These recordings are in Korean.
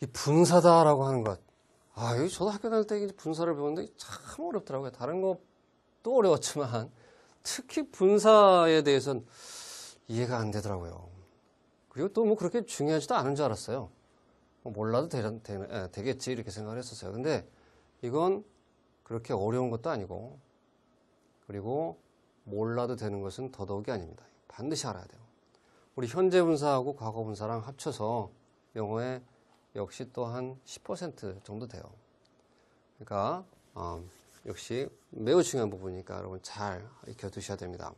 이 분사다라고 하는 것. 이거 저도 학교 다닐 때 분사를 배웠는데 참 어렵더라고요. 다른 것도 어려웠지만 특히 분사에 대해서는 이해가 안 되더라고요. 그리고 또 뭐 그렇게 중요하지도 않은 줄 알았어요. 몰라도 되겠지 이렇게 생각을 했었어요. 근데 이건 그렇게 어려운 것도 아니고, 그리고 몰라도 되는 것은 더더욱이 아닙니다. 반드시 알아야 돼요. 우리 현재 분사하고 과거 분사랑 합쳐서 영어에 역시 또 한 10% 정도 돼요. 그러니까 역시 매우 중요한 부분이니까 여러분 잘 익혀두셔야 됩니다.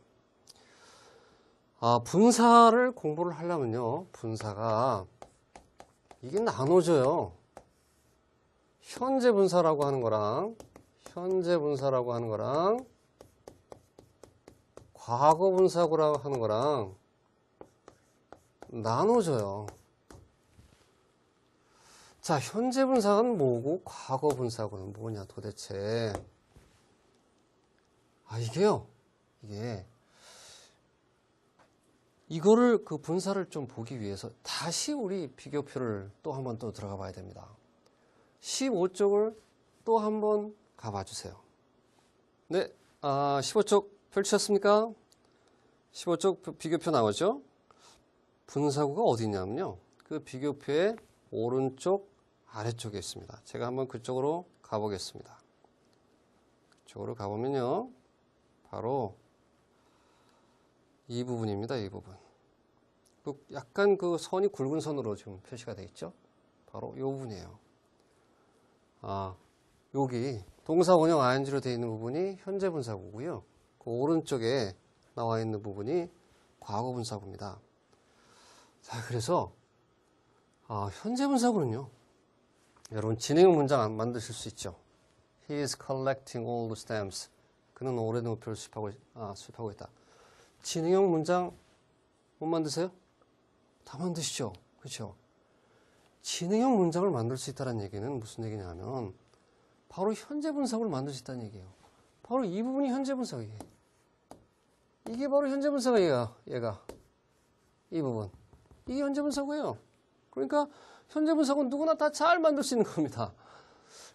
분사를 공부를 하려면요, 분사가 이게 나눠져요. 현재 분사라고 하는 거랑 과거 분사라고 하는 거랑 나눠져요. 자, 현재 분사는 뭐고 과거 분사고는 뭐냐 도대체. 이거를 그 분사를 좀 보기 위해서 다시 우리 비교표를 또 한번 또 들어가 봐야 됩니다. 15쪽을 또 한번 가봐 주세요. 네, 15쪽 펼치셨습니까? 15쪽 비교표 나오죠? 분사구가 어디 있냐면요, 그 비교표의 오른쪽 아래쪽에 있습니다. 제가 한번 그쪽으로 가보겠습니다. 그쪽으로 가보면요, 바로 이 부분입니다. 이 부분. 약간 그 선이 굵은 선으로 지금 표시가 되어 있죠? 바로 이 부분이에요. 여기 동사 원형 ing로 되어 있는 부분이 현재 분사구고요. 그 오른쪽에 나와 있는 부분이 과거 분사구입니다. 자, 그래서 현재 분사구는요, 여러분 진행형 문장 만드실 수 있죠. He is collecting all the stamps. 그는 오래된 우표를 수집하고 있다. 진행형 문장 못 만드세요? 다 만드시죠. 그렇죠? 진행형 문장을 만들 수 있다는 얘기는 무슨 얘기냐면 바로 현재 분사구를 만들 수 있다는 얘기예요. 바로 이 부분이 현재 분사구예요. 이게 바로 현재 분사구예요. 이 부분. 이게 현재 분사구예요. 그러니까 현재 분사구는 누구나 다 잘 만들 수 있는 겁니다.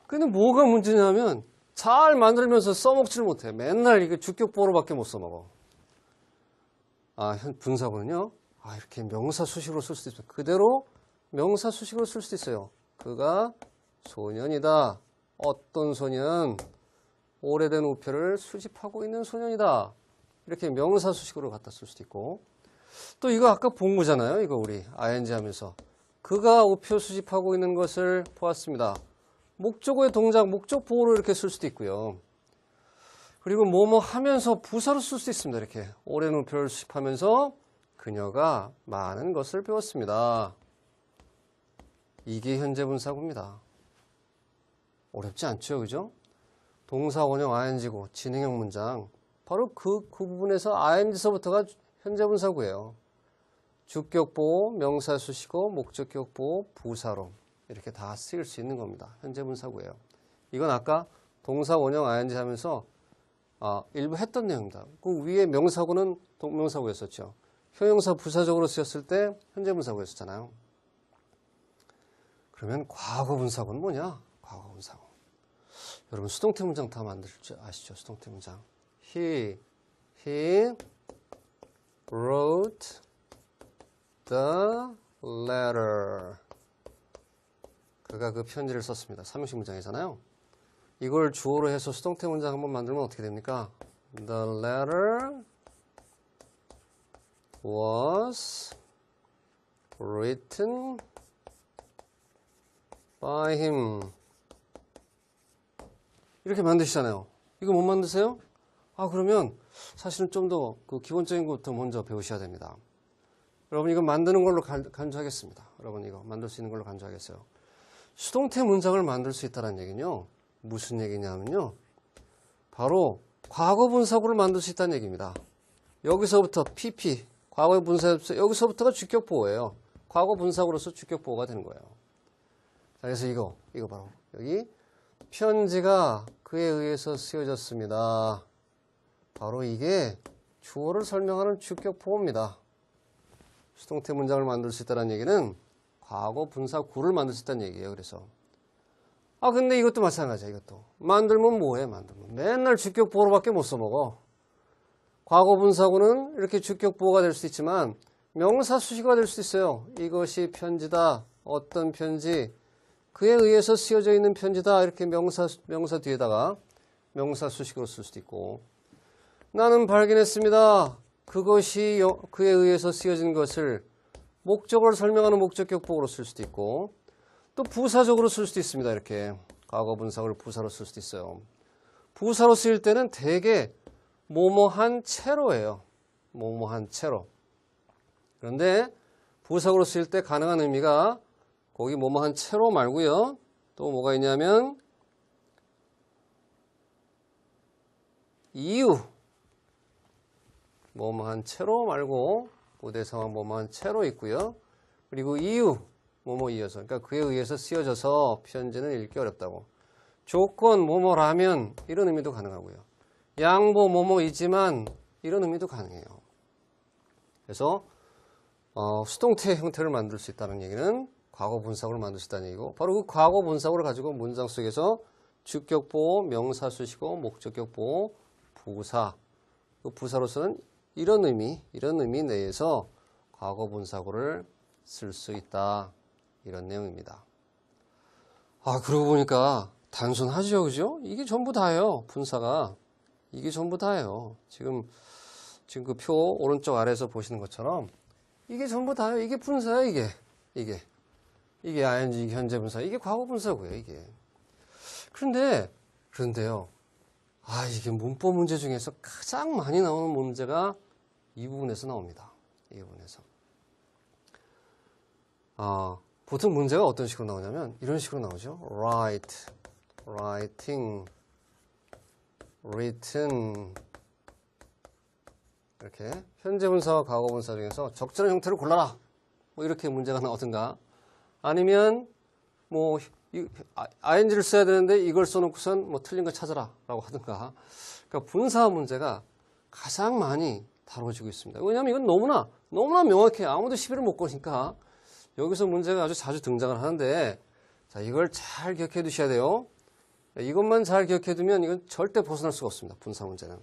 근데 뭐가 문제냐면 잘 만들면서 써먹지를 못해. 맨날 이게 주격보어로밖에 못 써먹어. 분사구는요, 이렇게 명사 수식으로 쓸 수도 있어요. 그대로 명사 수식으로 쓸 수도 있어요. 그가 소년이다. 어떤 소년? 오래된 우표를 수집하고 있는 소년이다. 이렇게 명사 수식으로 갖다 쓸 수도 있고, 또 이거 아까 본 거잖아요. 이거 우리 ing 하면서 그가 우표 수집하고 있는 것을 보았습니다. 목적어의 동작, 목적 보호로 이렇게 쓸 수도 있고요. 그리고 뭐뭐 하면서 부사로 쓸 수 있습니다. 이렇게 오랜 우표를 수집하면서 그녀가 많은 것을 배웠습니다. 이게 현재 분사구입니다. 어렵지 않죠, 그죠? 동사 원형 ing고 진행형 문장, 바로 그 부분에서 ing서부터가 현재 분사구예요. 주격 보호, 명사 수식어, 목적격 보호, 부사로 이렇게 다 쓰일 수 있는 겁니다. 현재 분사구예요. 이건 아까 동사 원형 ing 하면서 일부 했던 내용입니다. 그 위에 명사구는 동명사구였었죠. 형용사 부사적으로 쓰였을 때 현재 분사구였었잖아요. 그러면 과거 분사구는 뭐냐? 과거 분사구. 여러분 수동태 문장 다 만들 줄 아시죠? 수동태 문장. He wrote the letter. 그가 그 편지를 썼습니다. 삼형식 문장이잖아요. 이걸 주어로 해서 수동태 문장 한번 만들면 어떻게 됩니까? The letter was written by him. 이렇게 만드시잖아요. 이거 못 만드세요? 그러면 사실은 좀 더 그 기본적인 것부터 먼저 배우셔야 됩니다. 여러분 이거 만드는 걸로 간주하겠습니다. 여러분 이거 만들 수 있는 걸로 간주하겠어요. 수동태 문장을 만들 수 있다는 얘기는요, 무슨 얘기냐면요, 바로 과거 분사구를 만들 수 있다는 얘기입니다. 여기서부터 PP, 과거 분사, 여기서부터가 주격 보호예요. 과거 분사구로서 주격 보호가 되는 거예요. 자, 그래서 이거 바로 여기 편지가 그에 의해서 쓰여졌습니다. 바로 이게 주어를 설명하는 주격 보호입니다. 수동태 문장을 만들 수 있다는 얘기는 과거 분사 구를 만들 수 있다는 얘기예요. 그래서 근데 이것도 마찬가지야. 이것도 만들면 뭐해? 만들면 맨날 주격 보호로밖에 못 써먹어. 과거 분사구는 이렇게 주격 보호가 될 수 있지만 명사 수식어가 될 수 있어요. 이것이 편지다. 어떤 편지. 그에 의해서 쓰여져 있는 편지다. 이렇게 명사 뒤에다가 명사 수식으로 쓸 수도 있고, 나는 발견했습니다. 그것이 그에 의해서 쓰여진 것을 목적어를 설명하는 목적격 보호로 쓸 수도 있고, 또 부사적으로 쓸 수도 있습니다. 이렇게 과거 분사구를 부사로 쓸 수도 있어요. 부사로 쓰일 때는 대개 뭐뭐한 채로예요. 뭐뭐한 채로. 그런데 부사구로 쓰일 때 가능한 의미가 거기 뭐뭐한 채로 말고요. 또 뭐가 있냐면 이유. 뭐뭐한 채로 말고 부대 상황 뭐뭐한 채로 있고요. 그리고 이유. 뭐뭐 이어서. 그러니까 그에 의해서 쓰여져서 편지는 읽기 어렵다고. 조건 뭐뭐라면 이런 의미도 가능하고요. 양보 뭐뭐이지만 이런 의미도 가능해요. 그래서 수동태 형태를 만들 수 있다는 얘기는 과거 분사구를 만들 수 있다는 얘기고, 바로 그 과거 분사구를 가지고 문장 속에서 주격 보호, 명사 수식어, 목적격 보호, 부사, 그 부사로서는 이런 의미 내에서 과거 분사구를 쓸 수 있다. 이런 내용입니다. 그러고 보니까 단순하죠, 그죠? 이게 전부 다예요, 분사가. 이게 전부 다예요. 지금 그 표 오른쪽 아래에서 보시는 것처럼 이게 전부 다예요. 이게 분사야, 이게 ing 현재 분사, 이게 과거 분사고요, 이게. 그런데요. 이게 문법 문제 중에서 가장 많이 나오는 문제가 이 부분에서 나옵니다. 이 부분에서. 보통 문제가 어떤 식으로 나오냐면 이런 식으로 나오죠. write, writing, written. 이렇게 현재 분사와 과거 분사 중에서 적절한 형태를 골라라. 뭐 이렇게 문제가 나오든가, 아니면 뭐 ing를 써야 되는데 이걸 써놓고선 뭐 틀린 거 찾아라 라고 하든가. 그러니까 분사 문제가 가장 많이 다뤄지고 있습니다. 왜냐하면 이건 너무나 명확해. 아무도 시비를 못 거니까 여기서 문제가 아주 자주 등장을 하는데, 자, 이걸 잘 기억해 두셔야 돼요. 이것만 잘 기억해 두면 이건 절대 벗어날 수가 없습니다. 분사 문제는.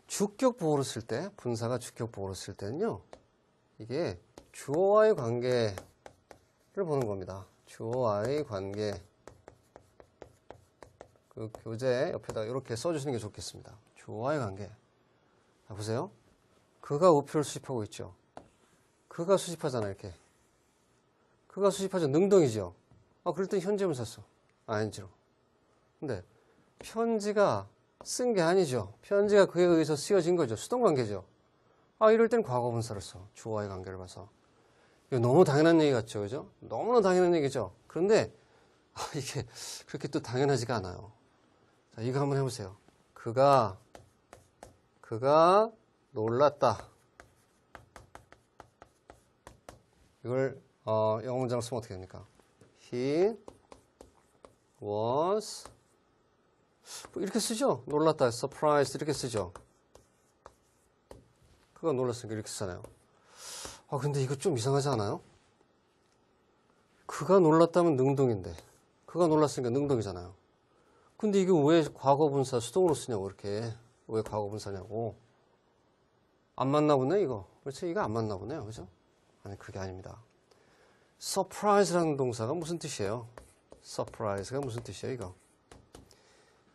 주격 보호를 쓸 때, 분사가 주격 보호를 쓸 때는요, 이게 주어와의 관계를 보는 겁니다. 주어와의 관계. 그 교재 옆에다 이렇게 써주시는 게 좋겠습니다. 주어와의 관계. 자, 보세요. 그가 우표를 수집하고 있죠. 그가 수집하잖아, 이렇게. 그가 수집하죠. 능동이죠. 그럴 땐 현재 분사 써. ing로. 근데 편지가 쓴 게 아니죠. 편지가 그에 의해서 쓰여진 거죠. 수동관계죠. 이럴 땐 과거 분사를 써. 주어와의 관계를 봐서. 이거 너무 당연한 얘기 같죠, 그죠? 너무나 당연한 얘기죠. 그런데 이게 그렇게 또 당연하지가 않아요. 자, 이거 한번 해보세요. 그가 놀랐다. 이걸 영어 문장을 쓰면 어떻게 됩니까? He was, 이렇게 쓰죠. 놀랐다, surprised 이렇게 쓰죠. 그가 놀랐으니까 이렇게 쓰잖아요. 근데 이거 좀 이상하지 않아요? 그가 놀랐다면 능동인데, 그가 놀랐으니까 능동이잖아요. 근데 이게 왜 과거 분사 수동으로 쓰냐고, 이렇게. 왜 과거 분사냐고. 안 맞나 보네, 이거. 그렇죠? 이거 안 맞나 보네요. 그죠? 아니, 그게 아닙니다. surprise라는 동사가 무슨 뜻이에요? surprise가 무슨 뜻이에요, 이거?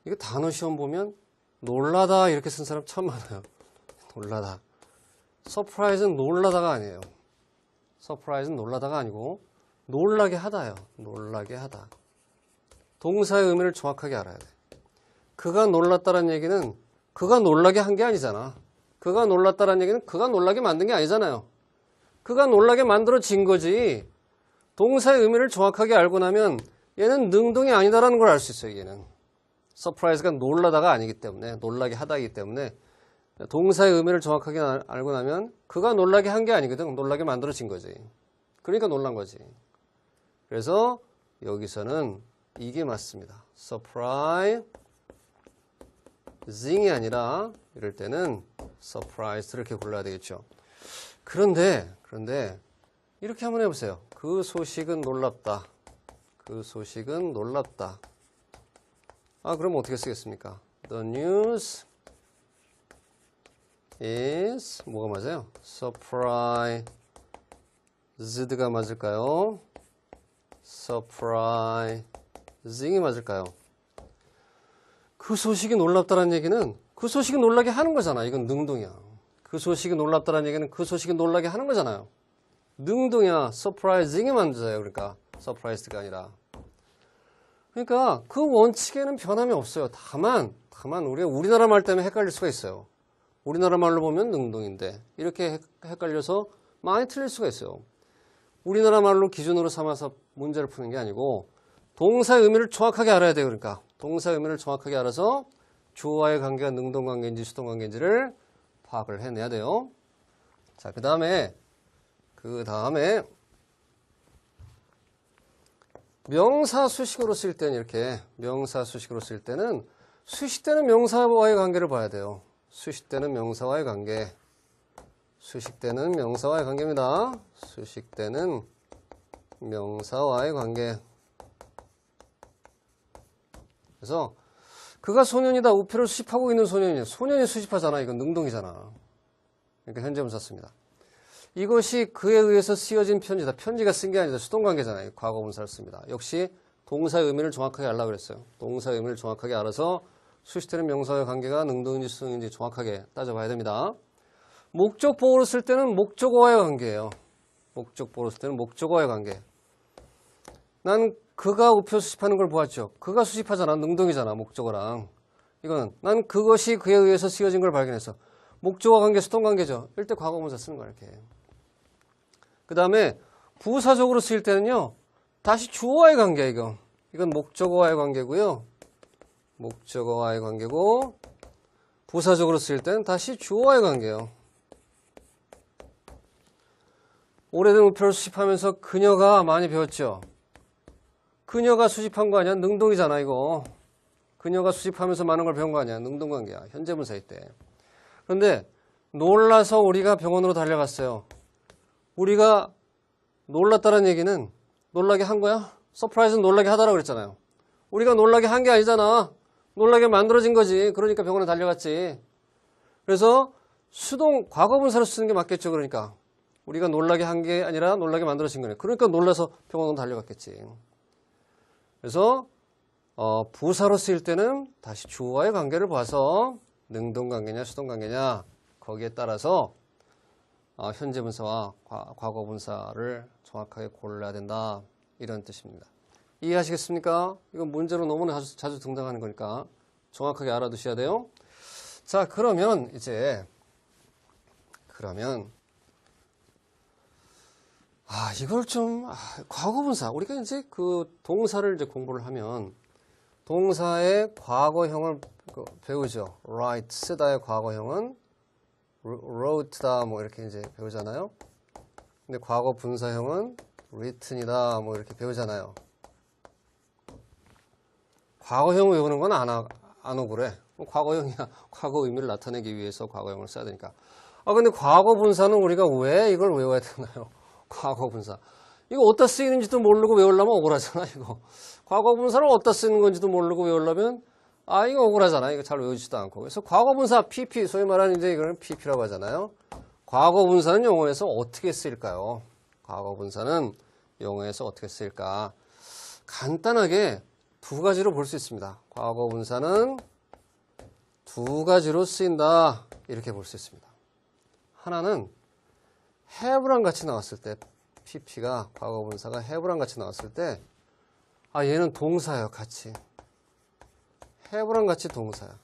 이거 단어 시험 보면 놀라다 이렇게 쓴 사람 참 많아요. 놀라다. surprise는 놀라다가 아니에요. surprise는 놀라다가 아니고 놀라게 하다예요. 놀라게 하다. 동사의 의미를 정확하게 알아야 돼. 그가 놀랐다는 얘기는 그가 놀라게 한 게 아니잖아. 그가 놀랐다는 얘기는 그가 놀라게 만든 게 아니잖아요. 그가 놀라게 만들어진 거지. 동사의 의미를 정확하게 알고 나면 얘는 능동이 아니다라는 걸 알 수 있어요. 얘는. 서프라이즈가 놀라다가 아니기 때문에, 놀라게 하다이기 때문에 동사의 의미를 정확하게 알고 나면 그가 놀라게 한 게 아니거든. 놀라게 만들어진 거지. 그러니까 놀란 거지. 그래서 여기서는 이게 맞습니다. surprising이 아니라 이럴 때는 surprised 이렇게 골라야 되겠죠. 그런데 이렇게 한번 해보세요. 그 소식은 놀랍다. 그 소식은 놀랍다. 그럼 어떻게 쓰겠습니까? The news is 뭐가 맞아요? surprised가 맞을까요? surprising이 맞을까요? 그 소식이 놀랍다는 얘기는 그 소식이 놀라게 하는 거잖아. 이건 능동이야. 그 소식이 놀랍다는 얘기는 그 소식이 놀라게 하는 거잖아요. 능동이야. surprising이 맞아요. 그러니까 surprised가 아니라. 그러니까 그 원칙에는 변함이 없어요. 다만 우리가 우리나라 말 때문에 헷갈릴 수가 있어요. 우리나라 말로 보면 능동인데 이렇게 헷갈려서 많이 틀릴 수가 있어요. 우리나라 말로 기준으로 삼아서 문제를 푸는 게 아니고 동사의 의미를 정확하게 알아야 돼요. 그러니까 동사의 의미를 정확하게 알아서 주어와의 관계가 능동관계인지 수동관계인지를 파악을 해내야 돼요. 자, 그 다음에 명사 수식어로 쓸 때는 이렇게 명사 수식어로 쓸 때는 수식되는 명사와의 관계를 봐야 돼요. 수식되는 명사와의 관계. 수식되는 명사와의 관계입니다. 수식되는 명사와의 관계. 그래서 그가 소년이다. 우표를 수집하고 있는 소년이에요. 소년이 수집하잖아. 이건 능동이잖아. 그러니까 현재분사 씁니다. 이것이 그에 의해서 쓰여진 편지다. 편지가 쓴 게 아니다. 수동관계잖아요. 과거분사를 씁니다. 역시 동사의 의미를 정확하게 알라고 그랬어요. 동사의 의미를 정확하게 알아서 수식되는 명사와의 관계가 능동인지 수동인지 정확하게 따져봐야 됩니다. 목적보호로 쓸 때는 목적어와의 관계예요. 목적보호로 쓸 때는 목적어와의 관계. 난 그가 우표 수집하는 걸 보았죠. 그가 수집하잖아. 능동이잖아. 목적어랑. 이거는 난 그것이 그에 의해서 쓰여진 걸 발견했어. 목적어 관계, 수동관계죠. 이럴 때 과거분사 쓰는 거야. 이렇게. 그 다음에 부사적으로 쓰일 때는요. 다시 주어와의 관계야. 이건 목적어와의 관계고요. 목적어와의 관계고 부사적으로 쓰일 때는 다시 주어와의 관계예요. 오래된 우표를 수집하면서 그녀가 많이 배웠죠. 그녀가 수집한 거 아니야? 능동이잖아. 이거. 그녀가 수집하면서 많은 걸 배운 거 아니야? 능동관계야. 현재분사일 때. 그런데 놀라서 우리가 병원으로 달려갔어요. 우리가 놀랐다는 얘기는 놀라게 한 거야? 서프라이즈는 놀라게 하다라고 그랬잖아요. 우리가 놀라게 한 게 아니잖아. 놀라게 만들어진 거지. 그러니까 병원에 달려갔지. 그래서 수동 과거분사로 쓰는 게 맞겠죠. 그러니까 우리가 놀라게 한 게 아니라 놀라게 만들어진 거네. 그러니까 놀라서 병원으로 달려갔겠지. 그래서 부사로 쓰일 때는 다시 주어와의 관계를 봐서 능동관계냐 수동관계냐 거기에 따라서 현재분사와 과거분사를 정확하게 골라야 된다. 이런 뜻입니다. 이해하시겠습니까? 이건 문제로 너무나 자주 등장하는 거니까 정확하게 알아두셔야 돼요. 자, 그러면 이걸 좀 과거분사 우리가 이제 그 동사를 이제 공부를 하면 동사의 과거형을 배우죠. write 쓰다의 과거형은 wrote다 뭐 이렇게 이제 배우잖아요. 근데 과거 분사형은 written이다 뭐 이렇게 배우잖아요. 과거형 외우는 건 안 억울해. 과거형이야. 과거 의미를 나타내기 위해서 과거형을 써야 되니까. 근데 과거 분사는 우리가 왜 이걸 외워야 되나요? 과거 분사. 이거 어디다 쓰이는지도 모르고 외우려면 억울하잖아, 이거. 과거 분사를 어디다 쓰는 건지도 모르고 외우려면 이거 억울하잖아. 이거 잘 외우지도 않고. 그래서 과거 분사 PP, 소위 말하는 이제 이거는 PP라고 하잖아요. 과거 분사는 영어에서 어떻게 쓰일까요? 과거 분사는 영어에서 어떻게 쓰일까? 간단하게 두 가지로 볼 수 있습니다. 과거 분사는 두 가지로 쓰인다. 이렇게 볼 수 있습니다. 하나는 have랑 같이 나왔을 때 PP가 과거 분사가 have랑 같이 나왔을 때 얘는 동사예요. 같이. have랑 같이 동사야.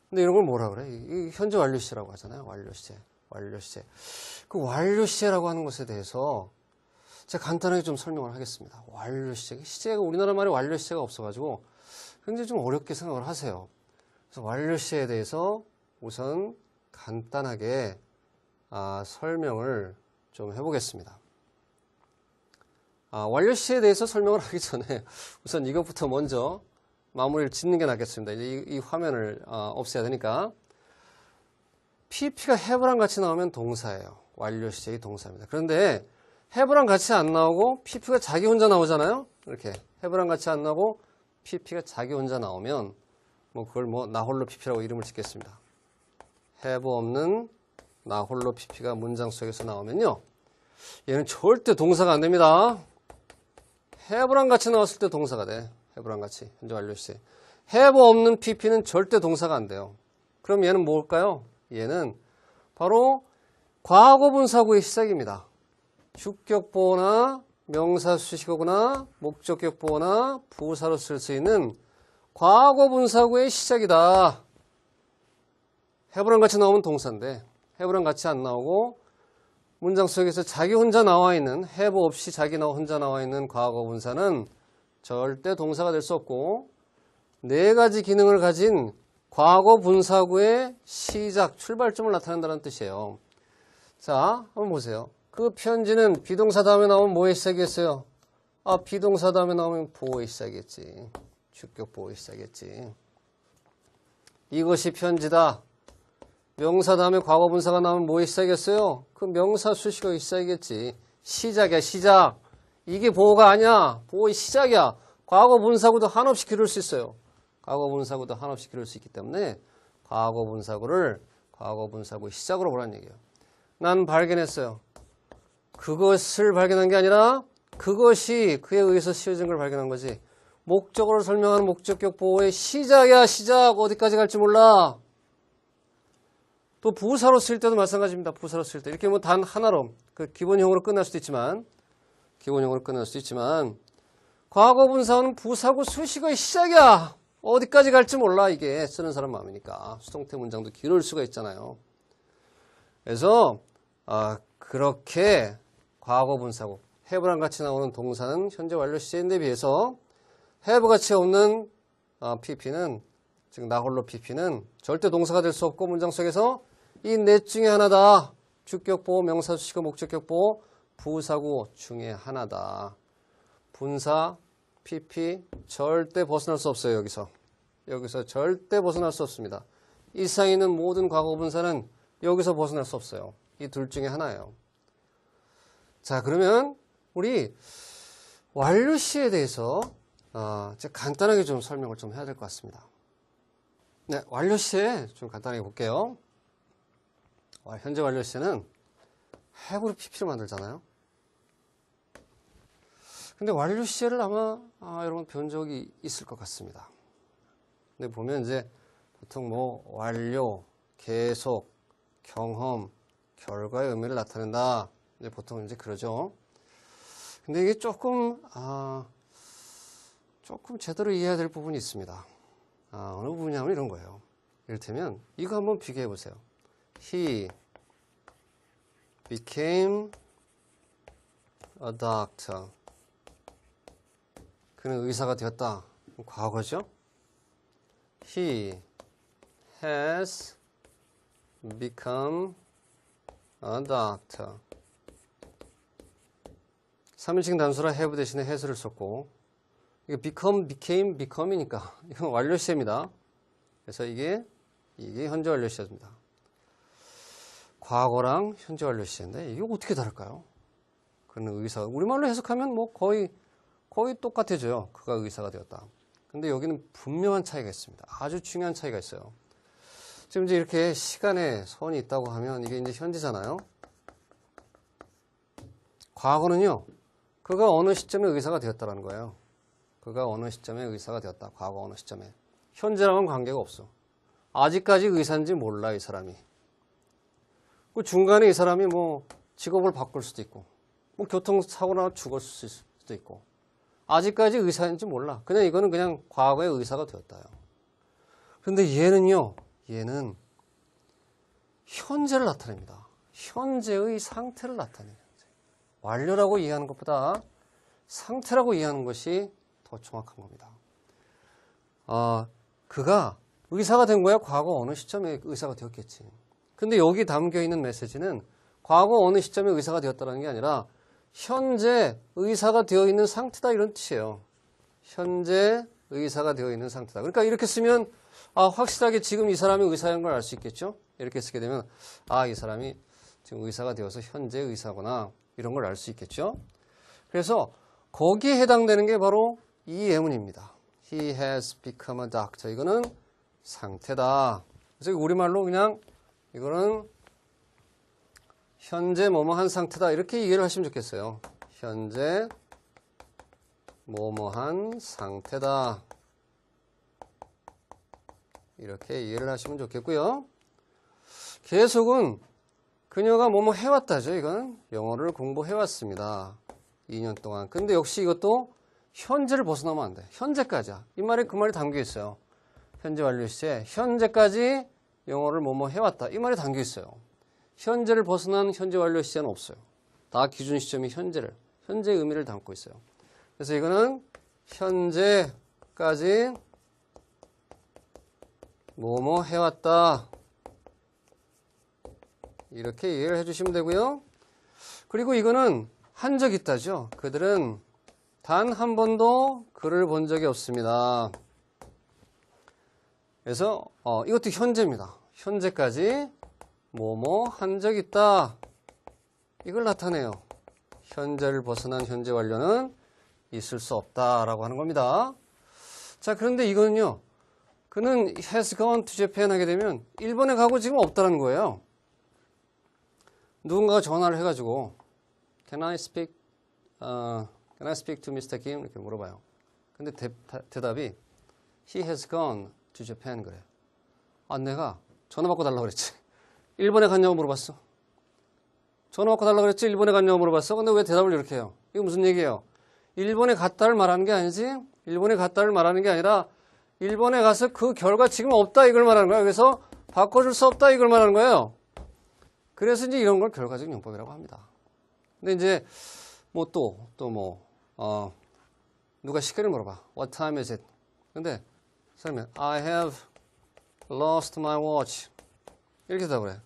근데 이런 걸 뭐라 그래? 이 현재 완료 시제라고 하잖아요. 완료 시제. 완료 시제. 그 완료 시제라고 하는 것에 대해서 제가 간단하게 좀 설명을 하겠습니다. 완료 시제. 시제가 우리나라 말에 완료 시제가 없어가지고 굉장히 좀 어렵게 생각을 하세요. 그래서 완료 시제에 대해서 우선 간단하게 설명을 좀 해보겠습니다. 완료 시제에 대해서 설명을 하기 전에 우선 이것부터 먼저 마무리를 짓는 게 낫겠습니다. 이제 이 화면을 없애야 되니까 PP가 have랑 같이 나오면 동사예요. 완료 시제의 동사입니다. 그런데 have랑 같이 안 나오고 pp가 자기 혼자 나오잖아요. 이렇게 have랑 같이 안 나오고 pp가 자기 혼자 나오면 뭐 그걸 뭐 나 홀로 pp라고 이름을 짓겠습니다. have 없는 나 홀로 pp가 문장 속에서 나오면요. 얘는 절대 동사가 안 됩니다. have랑 같이 나왔을 때 동사가 돼. have랑 같이 현재 완료 시제. have 없는 pp는 절대 동사가 안 돼요. 그럼 얘는 뭘까요? 얘는 바로 과거분사구의 시작입니다. 주격보어나 명사수식어거나 목적격보어나 부사로 쓸 수 있는 과거분사구의 시작이다. have랑 같이 나오면 동사인데 have랑 같이 안 나오고 문장 속에서 자기 혼자 나와 있는 have 없이 자기 혼자 나와 있는 과거분사는 절대 동사가 될 수 없고 네 가지 기능을 가진 과거분사구의 시작, 출발점을 나타낸다는 뜻이에요. 자, 한번 보세요. 그 편지는 비동사 다음에 나오면 뭐의 시작이었어요? 아, 비동사 다음에 나오면 보어의 시작이겠지. 주격 보어의 시작이겠지. 이것이 편지다. 명사 다음에 과거분사가 나오면 뭐의 시작이었어요? 그 명사 수식어의 시작이겠지. 시작이야, 시작. 이게 보어가 아니야. 보어의 시작이야. 과거분사구도 한없이 기를 수 있어요. 과거분사구도 한없이 기를 수 있기 때문에 과거분사구를 과거분사구의 시작으로 보라는 얘기예요. 난 발견했어요. 그것을 발견한 게 아니라 그것이 그에 의해서 씌워진 걸 발견한 거지. 목적어를 설명하는 목적격 보호의 시작이야, 시작. 어디까지 갈지 몰라. 또 부사로 쓸 때도 마찬가지입니다. 부사로 쓸 때. 이렇게 뭐 단 하나로 그 기본형으로 끝날 수도 있지만 과거분사는 부사구 수식어의 시작이야. 어디까지 갈지 몰라. 이게 쓰는 사람 마음이니까. 수동태 문장도 길을 수가 있잖아요. 그래서 그렇게 과거분사구 have랑 같이 나오는 동사는 현재 완료 시제인데 비해서 have 같이 없는 pp는 즉 나 홀로 pp는 절대 동사가 될 수 없고 문장 속에서 이 넷 중에 하나다. 주격보호, 명사수식어, 목적격보호, 부사구 중에 하나다. 분사, pp 절대 벗어날 수 없어요. 여기서 절대 벗어날 수 없습니다. 이상에 있는 모든 과거분사는 여기서 벗어날 수 없어요. 이 둘 중에 하나예요. 자, 그러면 우리 완료시에 대해서 간단하게 좀 설명을 좀 해야 될 것 같습니다. 네, 완료시에 좀 간단하게 볼게요. 현재 완료시는 have로 pp를 만들잖아요. 근데 완료시제를 아마 여러분 배운 적이 있을 것 같습니다. 근데 보면 이제 보통 뭐 완료, 계속, 경험, 결과의 의미를 나타낸다. 이제 보통 이제 그러죠. 근데 이게 조금 제대로 이해해야 될 부분이 있습니다. 어느 부분이냐면 이런 거예요. 이를테면 이거 한번 비교해 보세요. He became a doctor. 그는 의사가 되었다. 과거죠. He has become a doctor. 3인칭 단수라 have 대신에 has를 썼고 이게 become, became, become이니까 이건 완료 시제입니다. 그래서 이게 현재 완료 시제입니다. 과거랑 현재 완료 시제인데 이게 어떻게 다를까요? 그는 의사가 우리말로 해석하면 뭐 거의 똑같아져요. 그가 의사가 되었다. 근데 여기는 분명한 차이가 있습니다. 아주 중요한 차이가 있어요. 지금 이제 이렇게 시간에 선이 있다고 하면 이게 이제 현재잖아요. 과거는요. 그가 어느 시점에 의사가 되었다라는 거예요. 그가 어느 시점에 의사가 되었다. 과거 어느 시점에. 현재랑은 관계가 없어. 아직까지 의사인지 몰라 이 사람이. 그 중간에 이 사람이 뭐 직업을 바꿀 수도 있고 뭐 교통사고나 죽었을 수도 있고 아직까지 의사인지 몰라. 그냥 이거는 그냥 과거의 의사가 되었다요. 그런데 얘는 현재를 나타냅니다. 현재의 상태를 나타내요. 완료라고 이해하는 것보다 상태라고 이해하는 것이 더 정확한 겁니다. 그가 의사가 된 거야? 과거 어느 시점에 의사가 되었겠지. 근데 여기 담겨 있는 메시지는 과거 어느 시점에 의사가 되었다는 게 아니라 현재 의사가 되어 있는 상태다 이런 뜻이에요. 현재 의사가 되어 있는 상태다. 그러니까 이렇게 쓰면 확실하게 지금 이 사람이 의사인 걸 알 수 있겠죠. 이렇게 쓰게 되면 이 사람이 지금 의사가 되어서 현재 의사거나 이런 걸 알 수 있겠죠. 그래서 거기에 해당되는 게 바로 이 예문입니다. He has become a doctor. 이거는 상태다. 그래서 우리말로 그냥 이거는 현재 뭐뭐한 상태다 이렇게 이해를 하시면 좋겠어요. 현재 뭐뭐한 상태다. 이렇게 이해를 하시면 좋겠고요. 계속은 그녀가 뭐뭐 해왔다죠. 이건 영어를 공부해왔습니다. 2년 동안. 근데 역시 이것도 현재를 벗어나면 안 돼. 현재까지야. 이 말이 그 말이 담겨 있어요. 현재 완료 시제. 현재까지 영어를 뭐뭐 해왔다. 이 말이 담겨 있어요. 현재를 벗어난 현재 완료 시제는 없어요. 다 기준 시점이 현재의 의미를 담고 있어요. 그래서 이거는 현재까지 뭐뭐 해왔다. 이렇게 이해를 해주시면 되고요. 그리고 이거는 한 적 있다죠. 그들은 단 한 번도 글을 본 적이 없습니다. 그래서 이것도 현재입니다. 현재까지 뭐뭐 한 적 있다. 이걸 나타내요. 현재를 벗어난 현재 완료는 있을 수 없다라고 하는 겁니다. 자, 그런데 이거는요. 그는 has gone to Japan 하게 되면 일본에 가고 지금 없다는 거예요. 누군가가 전화를 해가지고 Can I speak to Mr. Kim? 이렇게 물어봐요. 근데 대답이 He has gone to Japan 그래. 아, 내가 전화 받고 달라고 그랬지. 일본에 갔냐고 물어봤어. 전화 받고 달라고 그랬지. 일본에 갔냐고 물어봤어. 근데 왜 대답을 이렇게 해요? 이거 무슨 얘기예요? 일본에 갔다를 말하는 게 아니지. 일본에 갔다를 말하는 게 아니라 일본에 가서 그 결과 지금 없다 이걸 말하는 거예요. 그래서 바꿔줄 수 없다 이걸 말하는 거예요. 그래서 이제 이런 걸 결과적 용법이라고 합니다. 근데 이제 누가 시계를 물어봐. What time is it? 근데 설명 I have lost my watch. 이렇게 대답을 해.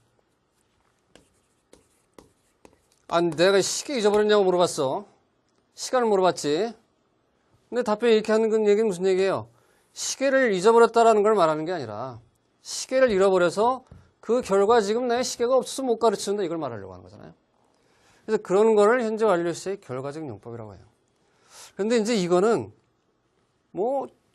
아니 내가 시계 잊어버렸냐고 물어봤어. 시간을 물어봤지. 근데 답변 이렇게 하는 건 얘기는 무슨 얘기예요? 시계를 잊어버렸다라는 걸 말하는 게 아니라 시계를 잃어버려서 그 결과 지금 내 시계가 없어서 못 가르치는데 이걸 말하려고 하는 거잖아요. 그래서 그런 거를 현재 완료 시제의 결과적 용법이라고 해요. 그런데 이제 이거는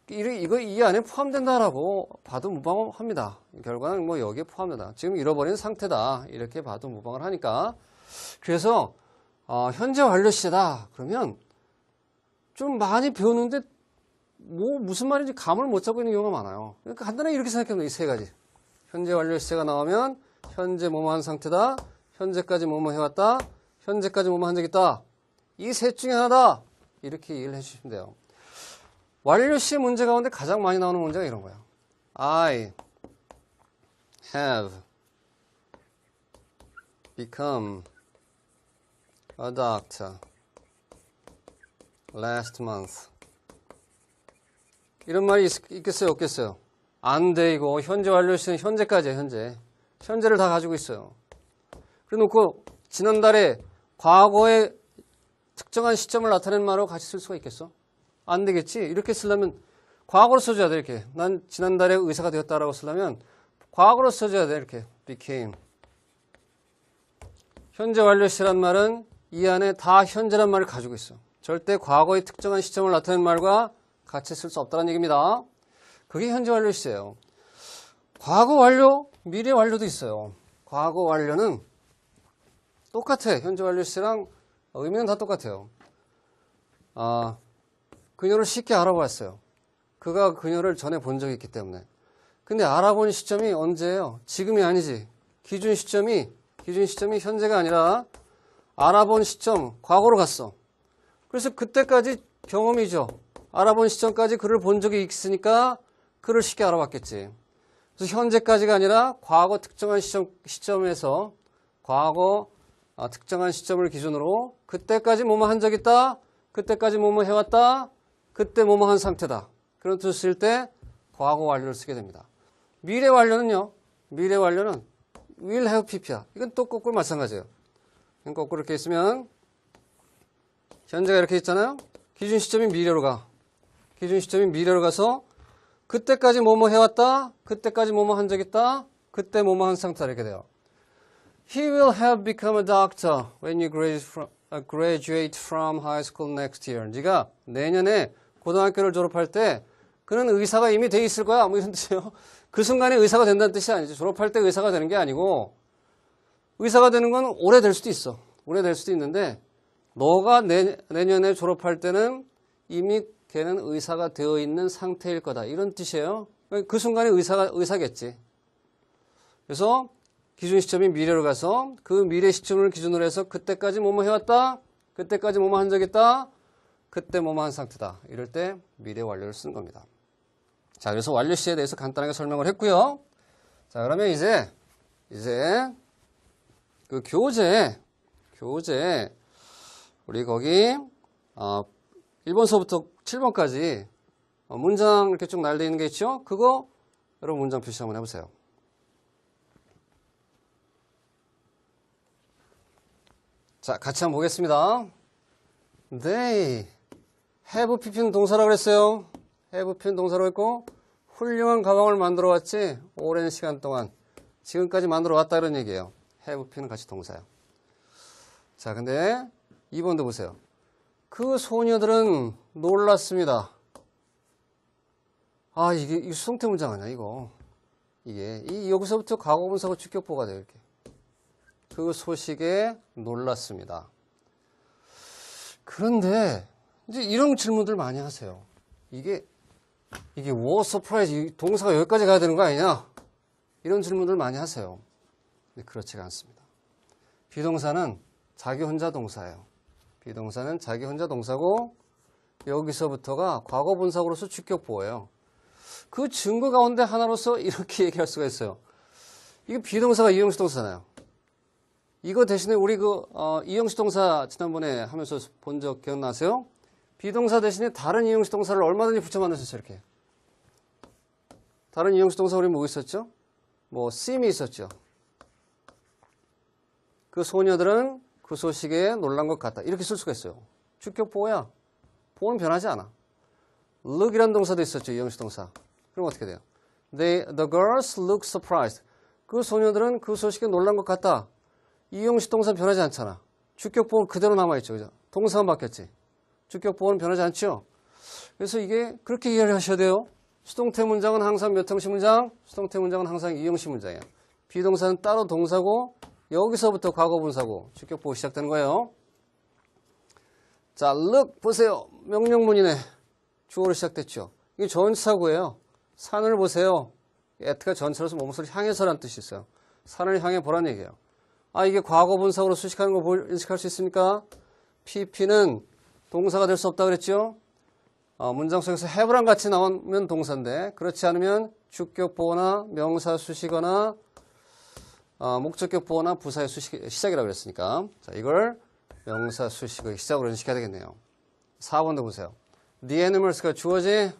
이거 이 안에 포함된다라고 봐도 무방합니다. 결과는 여기에 포함된다. 지금 잃어버린 상태다. 이렇게 봐도 무방을 하니까. 그래서 현재 완료 시제다. 그러면 좀 많이 배웠는데 무슨 말인지 감을 못 잡고 있는 경우가 많아요. 그러니까 간단하게 이렇게 생각해보면 이 세 가지. 현재 완료 시제가 나오면 현재 뭐뭐한 상태다. 현재까지 뭐뭐 해왔다. 현재까지 뭐뭐 한 적 있다. 이 셋 중에 하나다. 이렇게 이해를 해주시면 돼요. 완료 시제 문제 가운데 가장 많이 나오는 문제가 이런 거예요. I have become a doctor last month. 이런 말이 있겠어요? 없겠어요? 안 돼, 이거. 현재 완료 시제는 현재까지예요, 현재. 현재를 다 가지고 있어요. 그래 놓고 지난달에 과거의 특정한 시점을 나타낸 말하고 같이 쓸 수가 있겠어? 안 되겠지? 이렇게 쓰려면 과거로 써줘야 돼, 이렇게. 난 지난달에 의사가 되었다라고 쓰려면 과거로 써줘야 돼, 이렇게. became. 현재 완료 시제란 말은 이 안에 다 현재란 말을 가지고 있어. 절대 과거의 특정한 시점을 나타낸 말과 같이 쓸 수 없다는 얘기입니다. 그게 현재 완료 시제예요. 과거 완료, 미래 완료도 있어요. 과거 완료는 똑같아. 현재 완료 시제랑 의미는 다 똑같아요. 그녀를 쉽게 알아봤어요. 그가 그녀를 전에 본 적이 있기 때문에. 근데 알아본 시점이 언제예요? 지금이 아니지. 기준 시점이 현재가 아니라 알아본 시점, 과거로 갔어. 그래서 그때까지 경험이죠. 알아본 시점까지 그를 본 적이 있으니까 그를 쉽게 알아봤겠지. 그래서 현재까지가 아니라 과거 특정한 시점에서 과거 특정한 시점을 기준으로 그때까지 뭐뭐 한 적 있다. 그때까지 뭐뭐 해왔다. 그때 뭐뭐 한 상태다. 그런 뜻을 쓸 때 과거 완료를 쓰게 됩니다. 미래 완료는요. 미래 완료는 will have pp야. 이건 또 거꾸로 마찬가지예요. 거꾸로 이렇게 있으면 현재가 이렇게 있잖아요. 기준 시점이 미래로 가. 기준 시점이 미래로 가서 그때까지 뭐뭐 해왔다. 그때까지 뭐뭐 한 적 있다. 그때 뭐뭐 한 상태다. 이렇게 돼요. He will have become a doctor when you graduate from high school next year. 네가 내년에 고등학교를 졸업할 때 그는 의사가 이미 돼 있을 거야. 뭐 이런 뜻이에요. 그 순간에 의사가 된다는 뜻이 아니죠. 졸업할 때 의사가 되는 게 아니고 의사가 되는 건 오래 될 수도 있어. 오래 될 수도 있는데 너가 내년에 졸업할 때는 이미 걔는 의사가 되어 있는 상태일 거다. 이런 뜻이에요. 그 순간에 의사겠지. 그래서 기준 시점이 미래로 가서 그 미래 시점을 기준으로 해서 그때까지 뭐뭐 해왔다. 그때까지 뭐뭐 한 적 있다. 그때 뭐뭐 한 상태다. 이럴 때 미래 완료를 쓰는 겁니다. 자, 그래서 완료 시에 대해서 간단하게 설명을 했고요. 자, 그러면 이제 그 교재 우리 거기 1번서부터 7번까지 문장 이렇게 쭉 날려 있는 게 있죠? 그거 여러분 문장 표시 한번 해보세요. 자, 같이 한번 보겠습니다. They have pp는 동사라고 그랬어요. have pp는 동사라고 했고 훌륭한 가방을 만들어 왔지. 오랜 시간 동안 지금까지 만들어 왔다 이런 얘기예요. have pp는 같이 동사예요. 자, 근데 2번도 보세요. 그 소녀들은 놀랐습니다. 아, 이게 수동태 문장 아니야, 이거. 여기서부터 과거분사고 주격보가 돼요, 이렇게. 그 소식에 놀랐습니다. 그런데, 이제 이런 질문들 많이 하세요. 이게 was surprised, 동사가 여기까지 가야 되는 거 아니냐? 이런 질문들 많이 하세요. 근데 그렇지가 않습니다. 비동사는 자기 혼자 동사예요. 비동사는 자기 혼자 동사고 여기서부터가 과거분사구로서 주격보예요. 그 증거 가운데 하나로서 이렇게 얘기할 수가 있어요. 이게 비동사가 이형식 동사잖아요. 이거 대신에 우리 이형식 동사 지난번에 하면서 본 적 기억나세요? 비동사 대신에 다른 이형식 동사를 얼마든지 붙여 만들 수 있어요. 이렇게. 다른 이형식 동사 우리 뭐 있었죠? 뭐 seem이 있었죠. 그 소녀들은 그 소식에 놀란 것 같다. 이렇게 쓸 수가 있어요. 주격 보호야. 보호는 변하지 않아. look이라는 동사도 있었죠. 이형식 동사. 그럼 어떻게 돼요? The girls look surprised. 그 소녀들은 그 소식에 놀란 것 같다. 이형식 동사 변하지 않잖아. 주격 보호는 그대로 남아있죠. 그죠? 동사만 바뀌었지. 주격 보호는 변하지 않죠. 그래서 이게 그렇게 이해를 하셔야 돼요. 수동태 문장은 항상 몇 형식 문장? 수동태 문장은 항상 이형식 문장이에요. 비동사는 따로 동사고 여기서부터 과거분사고 주격보호 시작되는 거예요. 자, look 보세요. 명령문이네. 주어로 시작됐죠. 이게 전치사구예요. 산을 보세요. at가 전치사로서 몸소리 향해서라는 뜻이 있어요. 산을 향해 보라는 얘기예요. 아, 이게 과거분사구로 수식하는 거 인식할 수 있습니까? pp는 동사가 될 수 없다 그랬죠. 문장 속에서 have랑 같이 나오면 동사인데 그렇지 않으면 주격보호나 명사 수식어나 목적격 보호나 부사의 시작이라고 그랬으니까 자, 이걸 명사 수식의 시작으로 인식해야 되겠네요. 4번도 보세요. The animals가 주어지.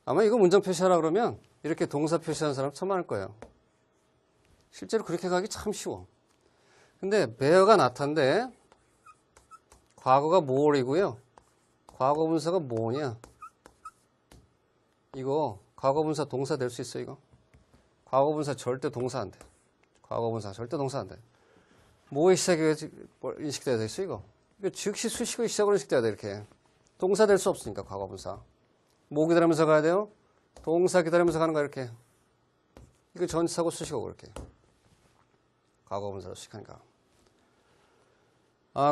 아마 이거 문장 표시하라 그러면 이렇게 동사 표시하는 사람 처음 많을 거예요. 실제로 그렇게 가기 참 쉬워. 근데 bear가 나타인데 과거가 more이고요. 과거분사가 뭐냐? 이거 과거분사 동사 될 수 있어 이거? 과거분사 절대 동사 안 돼. 과거분사 절대 동사 안 돼. 뭐의 시작이 인식돼야 되겠어 이거? 이거 즉시 수식의 시작으로 인식돼야 돼 이렇게. 동사 될 수 없으니까 과거분사. 뭐 기다리면서 가야 돼요? 동사 기다리면서 가는 거야 이렇게. 이거 전치사고 수식어고 이렇게. 과거분사로 시작하니까.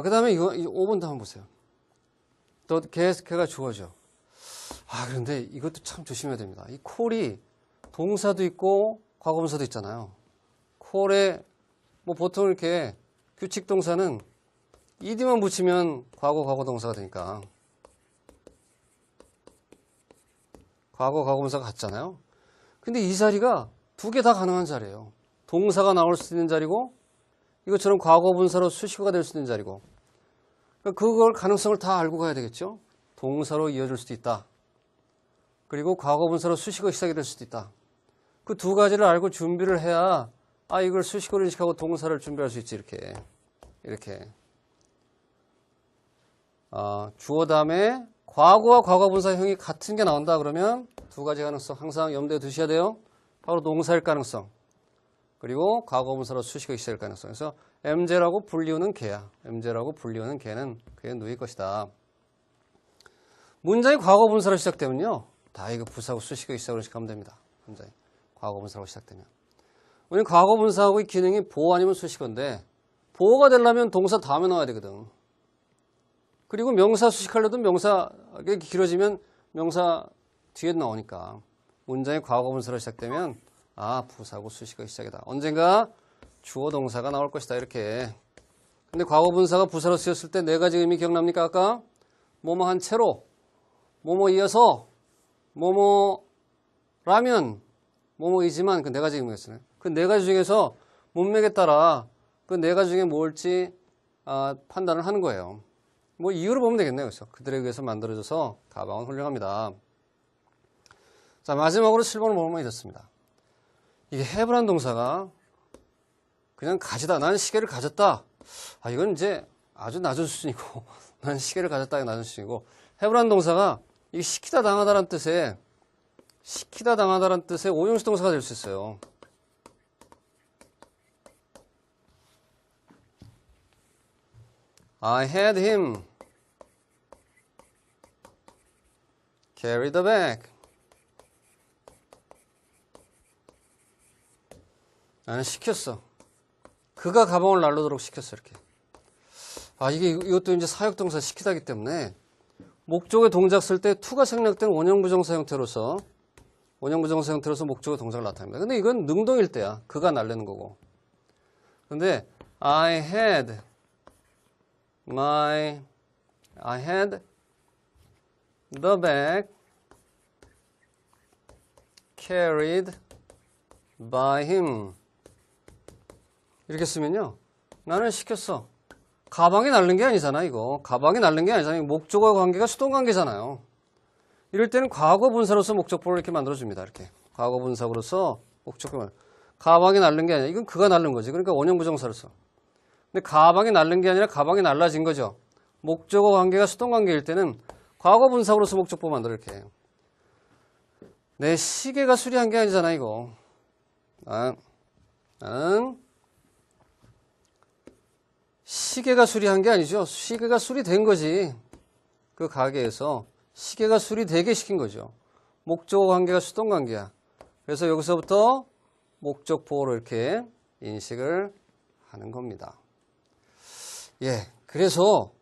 그 다음에 이거 5번도 한번 보세요. 또 걔가 주어져. 그런데 이것도 참 조심해야 됩니다. 이 콜이 동사도 있고 과거분사도 있잖아요. 콜에 뭐 보통 이렇게 규칙 동사는 ed만 붙이면 과거동사가 되니까 과거분사가 같잖아요. 근데 이 자리가 두 개 다 가능한 자리예요. 동사가 나올 수 있는 자리고 이것처럼 과거분사로 수식어가 될 수 있는 자리고 그걸 가능성을 다 알고 가야 되겠죠. 동사로 이어질 수도 있다. 그리고 과거분사로 수식어 시작이 될 수도 있다. 그 두 가지를 알고 준비를 해야 이걸 수식어로 인식하고 동사를 준비할 수 있지 이렇게 주어 다음에 과거와 과거분사형이 같은 게 나온다 그러면 두 가지 가능성 항상 염두에 두셔야 돼요. 바로 동사일 가능성 그리고 과거분사로 수식어 시작할 가능성. 그래서 MJ라고 불리우는 걔야. MJ라고 불리우는 걔는 그의 누이일 것이다. 문장이 과거분사로 시작되면요. 다 이거 부사하고 수식어 시작으로 시작하면 됩니다. 문장이 과거분사로 시작되면. 우리 과거분사하고 이 기능이 보호 아니면 수식어인데 보호가 되려면 동사 다음에 나와야 되거든. 그리고 명사 수식하려도 명사 길어지면 명사 뒤에 나오니까 문장이 과거분사로 시작되면 부사하고 수식어 시작이다. 언젠가 주어 동사가 나올 것이다. 이렇게. 근데 과거분사가 부사로 쓰였을 때 네 가지 의미 기억납니까? 아까 뭐뭐 한 채로, 뭐뭐 이어서, 뭐뭐라면, 뭐뭐이지만 그 네 가지 의미였어요. 그 네 가지 중에서 문맥에 따라 그 네 가지 중에 뭘지 판단을 하는 거예요. 뭐 이유를 보면 되겠네요. 그래서 그들에 의해서 만들어져서 가방은 훌륭합니다. 자, 마지막으로 7번은 뭐뭐 잊었습니다. 이게 have란 동사가 그냥 가지다. 나는 시계를 가졌다. 이건 이제 아주 낮은 수준이고 나는 시계를 가졌다. 낮은 수준이고 have란 동사가 이게 시키다 당하다라는 뜻의 오형식 동사가 될 수 있어요. I had him carry the bag. 나는 시켰어. 그가 가방을 날르도록 시켰어. 이렇게. 이것도 이제 사역동사 시키다기 때문에 목적의 동작 쓸 때 to가 생략된 원형부정사 형태로서 목적의 동작을 나타냅니다. 근데 이건 능동일 때야. 그가 날리는 거고. 근데 I had the bag carried by him. 이렇게 쓰면요. 나는 시켰어. 가방이 날른 게 아니잖아, 이거. 가방이 날른 게 아니잖아요. 목적어 관계가 수동 관계잖아요. 이럴 때는 과거 분사로서 목적보를 이렇게 만들어줍니다. 이렇게. 과거 분사로서 목적보를. 가방이 날른 게 아니라, 이건 그가 날른 거지. 그러니까 원형 부정사를 써. 근데 가방이 날른 게 아니라 가방이 날라진 거죠. 목적어 관계가 수동 관계일 때는 과거 분사로서 목적보 만들어 이렇게 해요. 내 시계가 수리한 게 아니잖아, 이거. 나는 시계가 수리한 게 아니죠. 시계가 수리된 거지. 그 가게에서 시계가 수리되게 시킨 거죠. 목적어 관계가 수동 관계야. 그래서 여기서부터 목적 보호로 이렇게 인식을 하는 겁니다. 그래서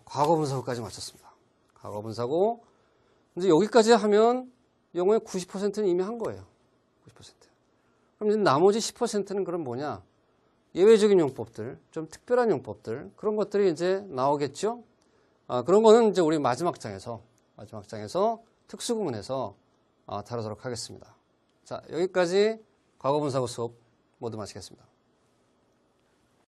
과거 분사구까지 마쳤습니다. 과거 분사고 이제 여기까지 하면 영어의 90%는 이미 한 거예요. 90%. 그럼 이제 나머지 10%는 그럼 뭐냐? 예외적인 용법들, 좀 특별한 용법들, 그런 것들이 이제 나오겠죠? 그런 거는 이제 우리 마지막 장에서 특수구문에서 다루도록 하겠습니다. 자, 여기까지 과거분사구 수업 모두 마치겠습니다.